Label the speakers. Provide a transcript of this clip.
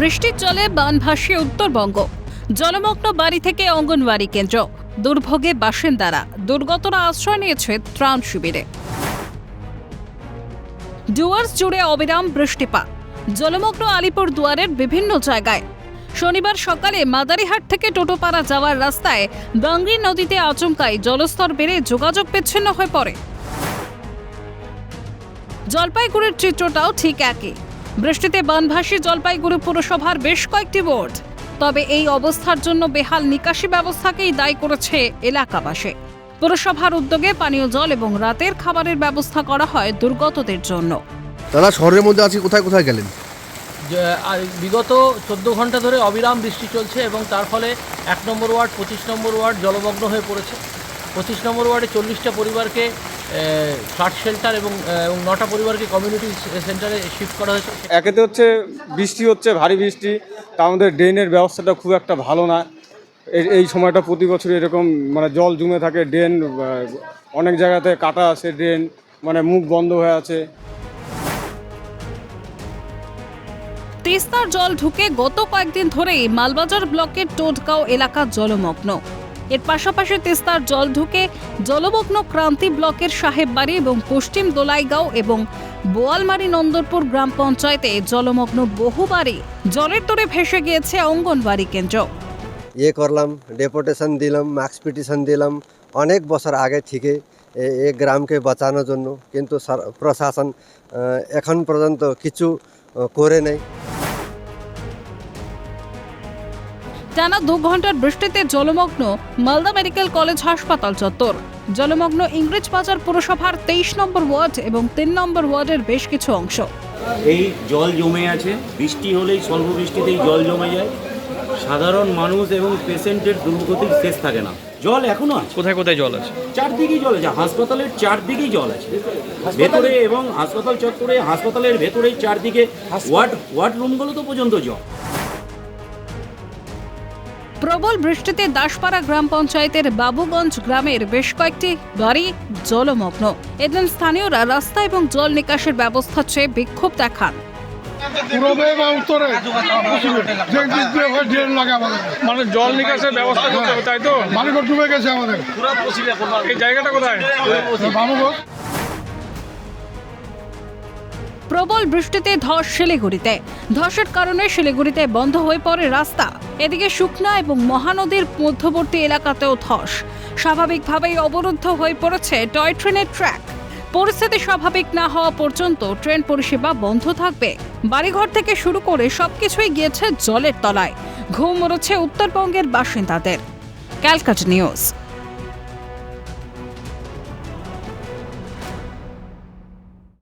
Speaker 1: বৃষ্টির জলে বান ভাসিয়ে উত্তরবঙ্গ। জলমগ্ন বাড়ি থেকে অঙ্গনওয়াড়ি কেন্দ্র। দুর্ভোগে বাসিন্দারা, দুর্গতরা আশ্রয় নিয়েছে ত্রাণ শিবিরে। ডুয়ার্স জুড়ে অবিরাম বৃষ্টিপাত। জলমগ্ন আলিপুরদুয়ারের বিভিন্ন জায়গায়। শনিবার সকালে মাদারিহাট থেকে টোটোপাড়া যাওয়ার রাস্তায় ডাংরি নদীতে আচমকাই জলস্তর বেড়ে যোগাযোগ বিচ্ছিন্ন হয়ে পড়ে। জলপাইগুড়ির চিত্রটাও ঠিক একই। বৃষ্টিতে বানভাসী জলপাইগুড়ি পুরসভার বেশ কয়েকটি ওয়ার্ড। তবে এই অবস্থার জন্য বেহাল নিকাশি ব্যবস্থাকেই দায়ী করেছে এলাকাবাসী। পুরসভার উদ্যোগে পানীয় জল এবং রাতের খাবারের ব্যবস্থা করা হয় দুর্গতদের জন্য।
Speaker 2: দাদা, শহরের মধ্যে আছি, কোথায় কোথায় গেলেন?
Speaker 3: বিগত 14 ঘন্টা ধরে অবিরাম বৃষ্টি চলছে এবং তার ফলে 1 নম্বর ওয়ার্ড 25 নম্বর ওয়ার্ড জলমগ্ন হয়ে পড়েছে। 25 নম্বর ওয়ার্ডে 40টা পরিবারকে ফ্লাড শেল্টার এবং 9টা পরিবারকে কমিউনিটি সেন্টারে শিফট করা হয়েছে।
Speaker 4: একেতে হচ্ছে বৃষ্টি হচ্ছে, ভারী বৃষ্টি, তা আমাদের ড্রেনের ব্যবস্থাটা খুব একটা ভালো না। এই সময়টা প্রতি বছর এরকম মানে জল জমে থাকে। ড্রেন অনেক জায়গাতে কাটা আছে, ড্রেন মানে মুখ বন্ধ হয়ে আছে।
Speaker 1: তিস্তার জল ঢুকে গত কয়েকদিন ধরেই মালবাজার ব্লকের টোটগাঁও এলাকা জলমগ্ন। এর পাশাপাশি তিস্তার জল ঢুকে জলমগ্ন ক্রান্তি ব্লকের সাহেববাড়ি এবং পশ্চিম দোলাইগাঁও এবং বোয়ালমারি নন্দরপুর গ্রাম পঞ্চায়েতে জলমগ্ন বহু বাড়ি। জলের তোড়ে ভেসে গিয়েছে অঙ্গনওয়াড়ি কেন্দ্র।
Speaker 5: করলাম, ডেপুটেশন দিলাম, মার্কস পিটিশন দিলাম অনেক বছর আগে থেকে এই গ্রামকে বাঁচানোর জন্য, কিন্তু প্রশাসন এখন পর্যন্ত কিছু করে নেই।
Speaker 1: টানা 2 ঘন্টার বৃষ্টিতে জলমগ্ন মালদা মেডিকেল কলেজ হাসপাতাল চত্বর। জলমগ্ন ইংরেজবাজার পুরসভার 23 নম্বর ওয়ার্ড এবং 3 নম্বর ওয়ার্ডের বেশ কিছু অংশ।
Speaker 6: এই জল জমে আছে, বৃষ্টি হলেই স্বল্প বৃষ্টিতেই জল জমে যায়। সাধারণ মানুষ এবং পেশেন্টের দুর্গতির শেষ থাকে না। জল এখনো আছে।
Speaker 7: কোথায় কোথায় জল আছে?
Speaker 6: চারদিকেই জল আছে, হাসপাতালের চারদিকেই জল আছে ভেতরে, এবং হাসপাতাল চত্বরে, হাসপাতালের ভেতরেই চারদিকে ওয়ার্ড রুমগুলো তো পর্যন্ত জল।
Speaker 1: প্রবল বৃষ্টিতে দাসপাড়া গ্রাম পঞ্চায়েতের বাবুগঞ্জ গ্রামের বেশ কয়েকটি বাড়ি জলমগ্ন। এদিন স্থানীয়রা রাস্তা এবং জল নিকাশের ব্যবস্থা চেয়ে বিক্ষোভ দেখান।
Speaker 7: মানে জল নিকাশের ব্যবস্থা করতে হবে, তাই তো?
Speaker 8: মালিকর ডুবে গেছে আমাদের।
Speaker 7: এই জায়গাটা কোথায়?
Speaker 8: বাবুগঞ্জ।
Speaker 1: প্রবল বৃষ্টিতে ধস শিলিগুড়িতে। ধসের কারণে শিলিগুড়িতে বন্ধ হয়ে পড়ে রাস্তা। এদিকে শুকনা এবং মহানদীর মধ্যবর্তী এলাকাতেও ধস। স্বাভাবিকভাবেই অবরুদ্ধ হয়ে পড়েছে টয় ট্রেনের ট্র্যাক। পরিস্থিতি স্বাভাবিক না হওয়া পর্যন্ত ট্রেন পরিষেবা বন্ধ থাকবে। বাড়িঘর থেকে শুরু করে সবকিছুই গিয়েছে জলের তলায়। ঘুম উড়েছে উত্তরবঙ্গের বাসিন্দাদের। ক্যালকাটা নিউজ।